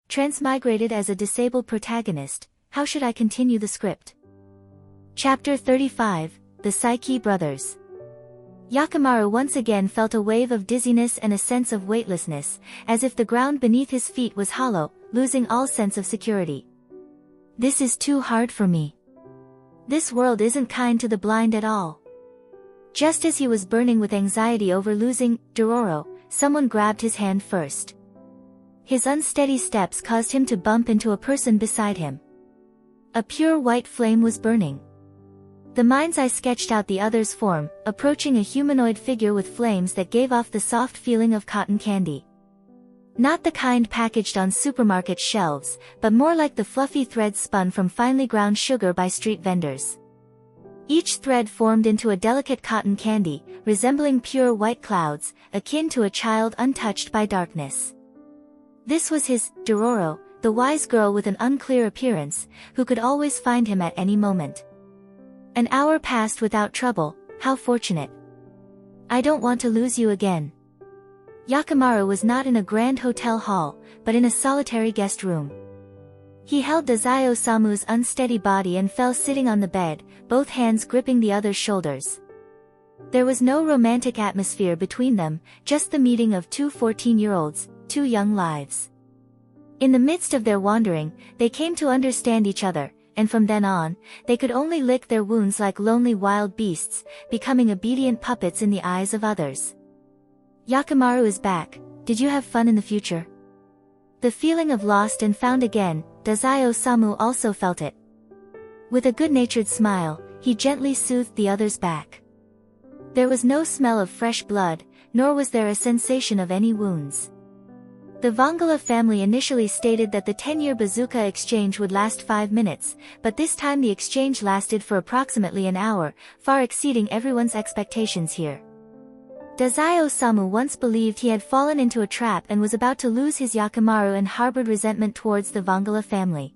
transmigrated as a disabled protagonist. How should I continue the script? Chapter 35, The Saiki Brothers. Yakimaru once again felt a wave of dizziness and a sense of weightlessness, as if the ground beneath his feet was hollow, losing all sense of security. This is too hard for me. This world isn't kind to the blind at all. Just as he was burning with anxiety over losing Dororo, someone grabbed his hand first. His unsteady steps caused him to bump into a person beside him. A pure white flame was burning. The mind's eye sketched out the other's form, approaching a humanoid figure with flames that gave off the soft feeling of cotton candy. Not the kind packaged on supermarket shelves, but more like the fluffy threads spun from finely ground sugar by street vendors. Each thread formed into a delicate cotton candy, resembling pure white clouds, akin to a child untouched by darkness. This was his Dororo, the wise girl with an unclear appearance, who could always find him at any moment. An hour passed without trouble. How fortunate. I don't want to lose you again. Yakimaru was not in a grand hotel hall, but in a solitary guest room. He held Tezuka Osamu's unsteady body and fell sitting on the bed, both hands gripping the other's shoulders. There was no romantic atmosphere between them, just the meeting of two 14-year-olds, two young lives. In the midst of their wandering, they came to understand each other, and from then on, they could only lick their wounds like lonely wild beasts, becoming obedient puppets in the eyes of others. Yakimaru is back. Did you have fun in the future? The feeling of lost and found again, Tezuka Osamu also felt it. With a good-natured smile, he gently soothed the other's back. There was no smell of fresh blood, nor was there a sensation of any wounds. The Vongala family initially stated that the 10-year bazooka exchange would last 5 minutes, but this time the exchange lasted for approximately an hour, far exceeding everyone's expectations here. Tezuka Osamu once believed he had fallen into a trap and was about to lose his Yakimaru and harbored resentment towards the Vongala family.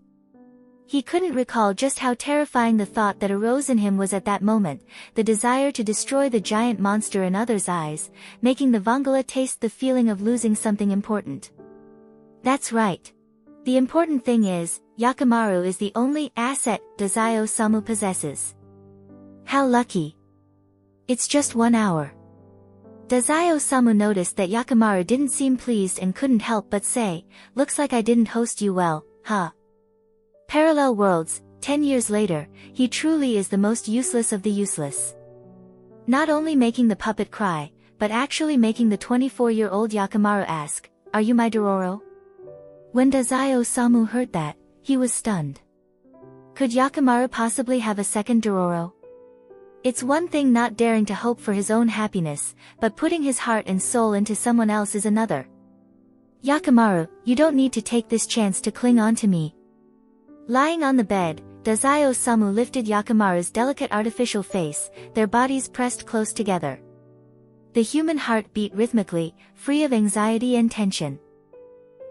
He couldn't recall just how terrifying the thought that arose in him was at that moment, the desire to destroy the giant monster in others' eyes, making the Vongala taste the feeling of losing something important. That's right. The important thing is, Yakimaru is the only asset Tezuka Osamu possesses. How lucky. It's just 1 hour. Tezuka Osamu noticed that Yakimaru didn't seem pleased and couldn't help but say, looks like I didn't host you well, huh? Parallel worlds, 10 years later, he truly is the most useless of the useless. Not only making the puppet cry, but actually making the 24-year-old Yakimaru ask, are you my Dororo? When Tezuka Osamu heard that, he was stunned. Could Yakimaru possibly have a second Dororo? It's one thing not daring to hope for his own happiness, but putting his heart and soul into someone else is another. Yakimaru, you don't need to take this chance to cling on to me. Lying on the bed, Tezuka Osamu lifted Yakimaru's delicate artificial face, their bodies pressed close together. The human heart beat rhythmically, free of anxiety and tension.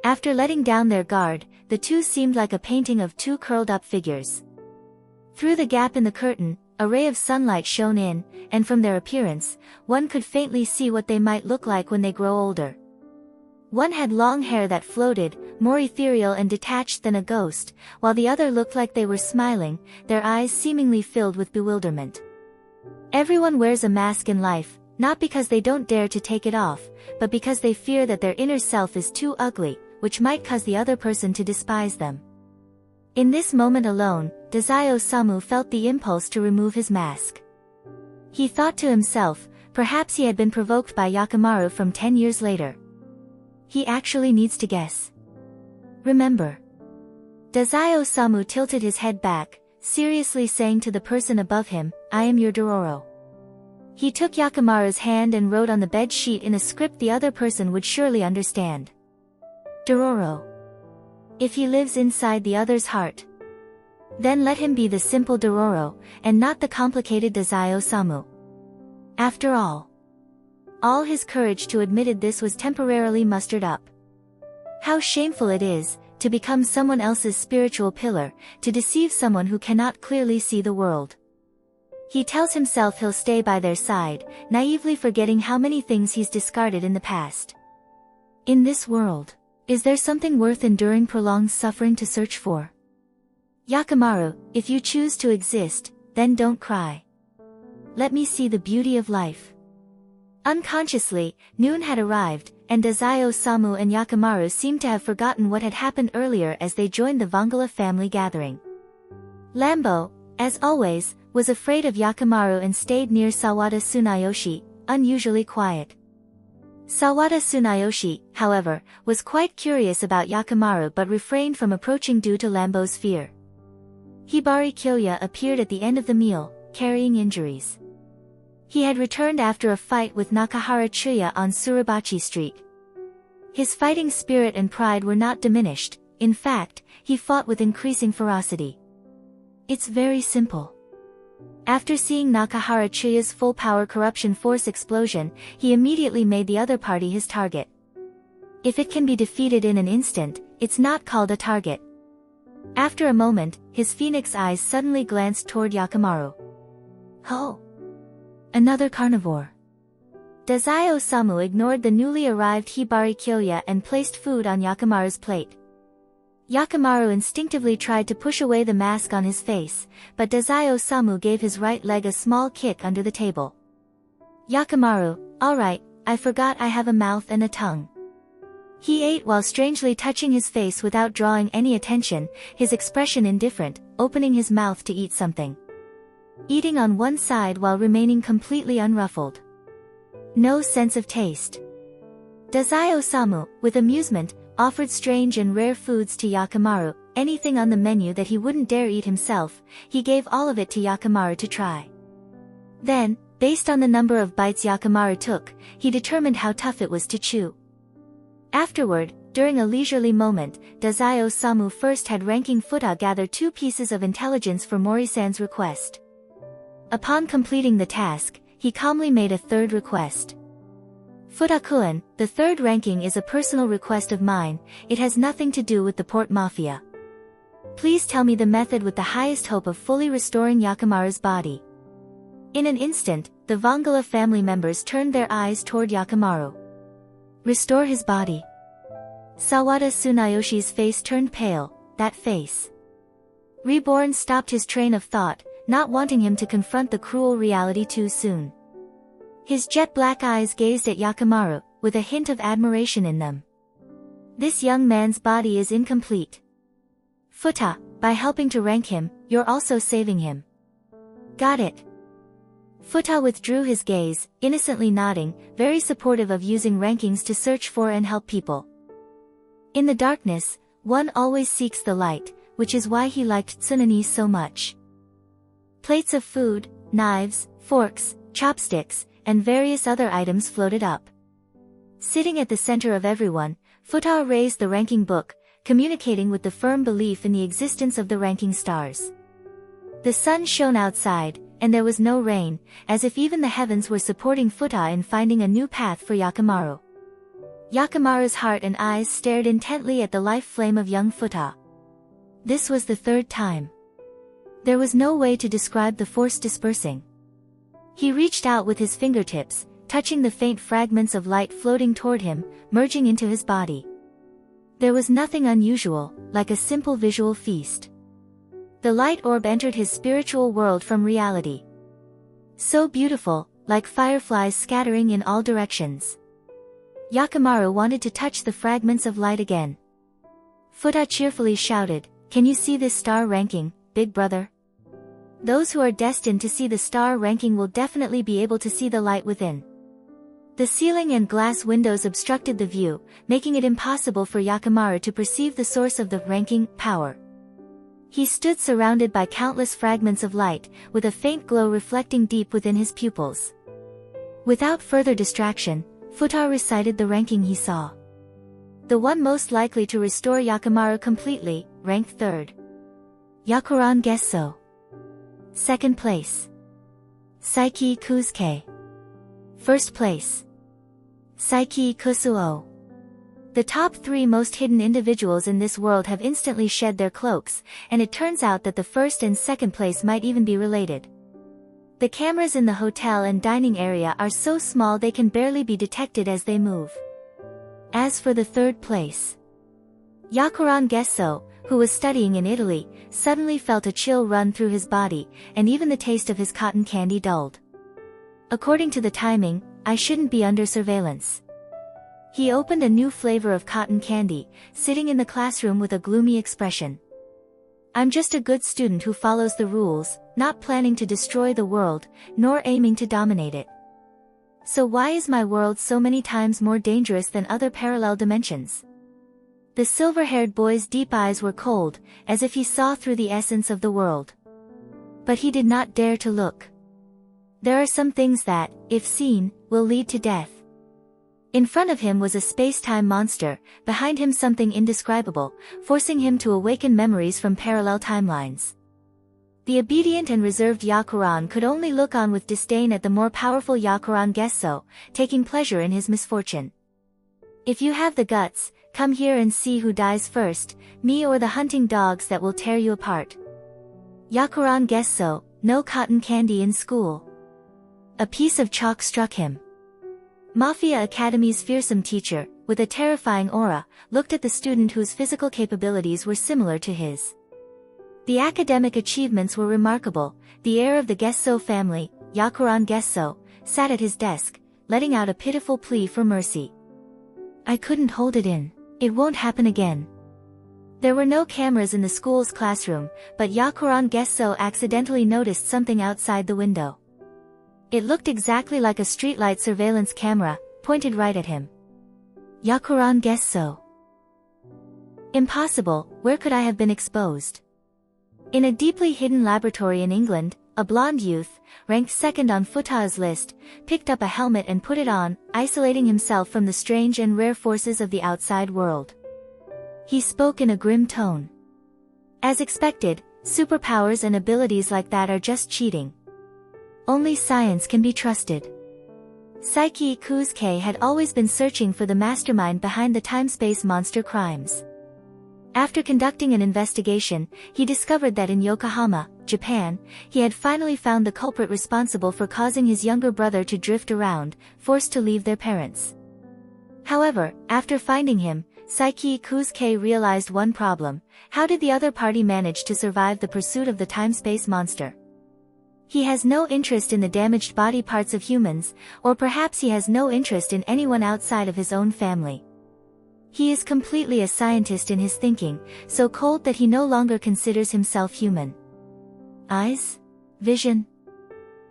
After letting down their guard, the two seemed like a painting of two curled-up figures. Through the gap in the curtain, a ray of sunlight shone in, and from their appearance, one could faintly see what they might look like when they grow older. One had long hair that floated, more ethereal and detached than a ghost, while the other looked like they were smiling, their eyes seemingly filled with bewilderment. Everyone wears a mask in life, not because they don't dare to take it off, but because they fear that their inner self is too ugly, which might cause the other person to despise them. In this moment alone, Tezuka Osamu felt the impulse to remove his mask. He thought to himself, perhaps he had been provoked by Yakimaru from 10 years later. He actually needs to guess. Remember. Tezuka Osamu tilted his head back, seriously saying to the person above him, I am your Dororo. He took Yakimaru's hand and wrote on the bed sheet in a script the other person would surely understand. Dororo. If he lives inside the other's heart, then let him be the simple Dororo, and not the complicated Tezuka Osamu. After all his courage to admit this was temporarily mustered up. How shameful it is, to become someone else's spiritual pillar, to deceive someone who cannot clearly see the world. He tells himself he'll stay by their side, naively forgetting how many things he's discarded in the past. In this world, Is there something worth enduring prolonged suffering to search for? Yakimaru, if you choose to exist, then don't cry. Let me see the beauty of life. Unconsciously, noon had arrived, and Tezuka Osamu and Yakimaru seemed to have forgotten what had happened earlier as they joined the Vongala family gathering. Lambo, as always, was afraid of Yakimaru and stayed near Sawada Tsunayoshi, unusually quiet. Sawada Tsunayoshi, however, was quite curious about Yakimaru but refrained from approaching due to Lambo's fear. Hibari Kyoya appeared at the end of the meal, carrying injuries. He had returned after a fight with Nakahara Chuya on Suribachi Street. His fighting spirit and pride were not diminished, in fact, he fought with increasing ferocity. It's very simple. After seeing Nakahara Chuya's full-power corruption force explosion, he immediately made the other party his target. If it can be defeated in an instant, it's not called a target. After a moment, his phoenix eyes suddenly glanced toward Yakimaru. Oh! Another carnivore. Tezuka Osamu ignored the newly arrived Hibari Kyoya and placed food on Yakimaru's plate. Yakimaru instinctively tried to push away the mask on his face, but Tezuka Osamu gave his right leg a small kick under the table. Yakimaru, alright, I forgot I have a mouth and a tongue. He ate while strangely touching his face without drawing any attention, his expression indifferent, opening his mouth to eat something. Eating on one side while remaining completely unruffled. No sense of taste. Tezuka Osamu, with amusement, offered strange and rare foods to Yakimaru, anything on the menu that he wouldn't dare eat himself, he gave all of it to Yakimaru to try. Then, based on the number of bites Yakimaru took, he determined how tough it was to chew. Afterward, during a leisurely moment, Tezuka Osamu first had Ranking Futa gather 2 pieces of intelligence for Mori-san's request. Upon completing the task, he calmly made a third request. Futa-kun, the third ranking is a personal request of mine, it has nothing to do with the port mafia. Please tell me the method with the highest hope of fully restoring Yakimaru's body. In an instant, the Vongala family members turned their eyes toward Yakimaru. Restore his body. Sawada Tsunayoshi's face turned pale, that face. Reborn stopped his train of thought, not wanting him to confront the cruel reality too soon. His jet-black eyes gazed at Yakimaru, with a hint of admiration in them. This young man's body is incomplete. Futa, by helping to rank him, you're also saving him. Got it. Futa withdrew his gaze, innocently nodding, very supportive of using rankings to search for and help people. In the darkness, one always seeks the light, which is why he liked Tsunami so much. Plates of food, knives, forks, chopsticks, and various other items floated up. Sitting at the center of everyone, Futa raised the ranking book, communicating with the firm belief in the existence of the ranking stars. The sun shone outside, and there was no rain, as if even the heavens were supporting Futa in finding a new path for Yakimaru. Yakimaru's heart and eyes stared intently at the life flame of young Futa. This was the 3rd time. There was no way to describe the force dispersing. He reached out with his fingertips, touching the faint fragments of light floating toward him, merging into his body. There was nothing unusual, like a simple visual feast. The light orb entered his spiritual world from reality. So beautiful, like fireflies scattering in all directions. Yakimaru wanted to touch the fragments of light again. Futa cheerfully shouted, "Can you see this star ranking, big brother?" Those who are destined to see the star ranking will definitely be able to see the light within. The ceiling and glass windows obstructed the view, making it impossible for Yakimaru to perceive the source of the ranking power. He stood surrounded by countless fragments of light, with a faint glow reflecting deep within his pupils. Without further distraction, Futa recited the ranking he saw. The one most likely to restore Yakimaru completely, ranked 3rd. Byakuran Gesso. 2nd place. Saiki Kusuke. 1st place. Saiki Kusuo. The top 3 most hidden individuals in this world have instantly shed their cloaks, and it turns out that the 1st and 2nd place might even be related. The cameras in the hotel and dining area are so small they can barely be detected as they move. As for the 3rd place, Byakuran Gesso, who was studying in Italy, suddenly felt a chill run through his body, and even the taste of his cotton candy dulled. According to the timing, I shouldn't be under surveillance. He opened a new flavor of cotton candy, sitting in the classroom with a gloomy expression. I'm just a good student who follows the rules, not planning to destroy the world, nor aiming to dominate it. So why is my world so many times more dangerous than other parallel dimensions? The silver-haired boy's deep eyes were cold, as if he saw through the essence of the world. But he did not dare to look. There are some things that, if seen, will lead to death. In front of him was a space-time monster, behind him something indescribable, forcing him to awaken memories from parallel timelines. The obedient and reserved Byakuran could only look on with disdain at the more powerful Byakuran Gesso, taking pleasure in his misfortune. If you have the guts, come here and see who dies first, me or the hunting dogs that will tear you apart. Byakuran Gesso, no cotton candy in school. A piece of chalk struck him. Mafia Academy's fearsome teacher, with a terrifying aura, looked at the student whose physical capabilities were similar to his. The academic achievements were remarkable. The heir of the Gesso family, Byakuran Gesso, sat at his desk, letting out a pitiful plea for mercy. I couldn't hold it in. It won't happen again. There were no cameras in the school's classroom, but Byakuran Gesso accidentally noticed something outside the window. It looked exactly like a streetlight surveillance camera, pointed right at him. Byakuran Gesso. Impossible, where could I have been exposed? In a deeply hidden laboratory in England, a blonde youth, ranked second on Futa's list, picked up a helmet and put it on, isolating himself from the strange and rare forces of the outside world. He spoke in a grim tone. As expected, superpowers and abilities like that are just cheating. Only science can be trusted. Saiki Kuzke had always been searching for the mastermind behind the time-space monster crimes. After conducting an investigation, he discovered that in Yokohama, Japan, he had finally found the culprit responsible for causing his younger brother to drift around, forced to leave their parents. However, after finding him, Saiki Kuzke realized one problem: how did the other party manage to survive the pursuit of the time-space monster? He has no interest in the damaged body parts of humans, or perhaps he has no interest in anyone outside of his own family. He is completely a scientist in his thinking, so cold that he no longer considers himself human. Eyes? Vision?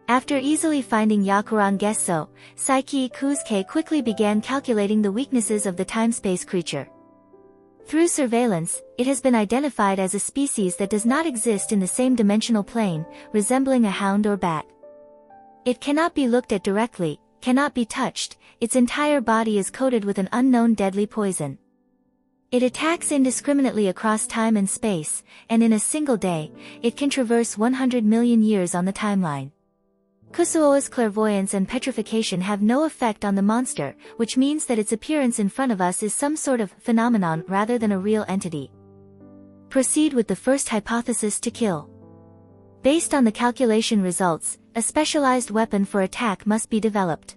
After easily finding Byakuran Gesso, Saiki Kuzke quickly began calculating the weaknesses of the time-space creature. Through surveillance, it has been identified as a species that does not exist in the same dimensional plane, resembling a hound or bat. It cannot be looked at directly, cannot be touched, its entire body is coated with an unknown deadly poison. It attacks indiscriminately across time and space, and in a single day, it can traverse 100 million years on the timeline. Kusuo's clairvoyance and petrification have no effect on the monster, which means that its appearance in front of us is some sort of phenomenon rather than a real entity. Proceed with the first hypothesis to kill. Based on the calculation results, a specialized weapon for attack must be developed.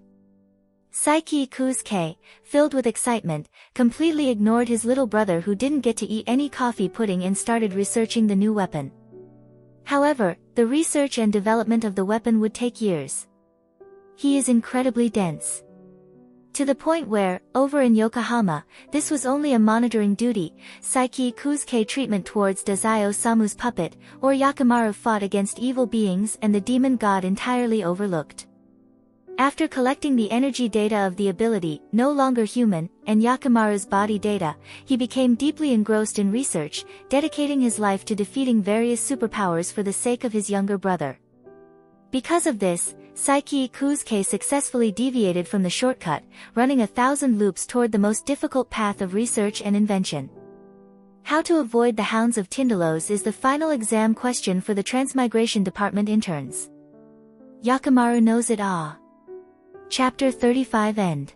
Saiki Kuzke, filled with excitement, completely ignored his little brother who didn't get to eat any coffee pudding and started researching the new weapon. However, the research and development of the weapon would take years. He is incredibly dense. To the point where, over in Yokohama, this was only a monitoring duty. Saiki Kuzke treatment towards Tezuka Osamu's puppet, or Yakimaru fought against evil beings and the demon god entirely overlooked. After collecting the energy data of the ability, no longer human, and Yakimaru's body data, he became deeply engrossed in research, dedicating his life to defeating various superpowers for the sake of his younger brother. Because of this, Saiki Kuzke successfully deviated from the shortcut, running 1,000 loops toward the most difficult path of research and invention. How to avoid the hounds of Tindalos is the final exam question for the Transmigration Department interns. Yakimaru knows it. Chapter 35 End.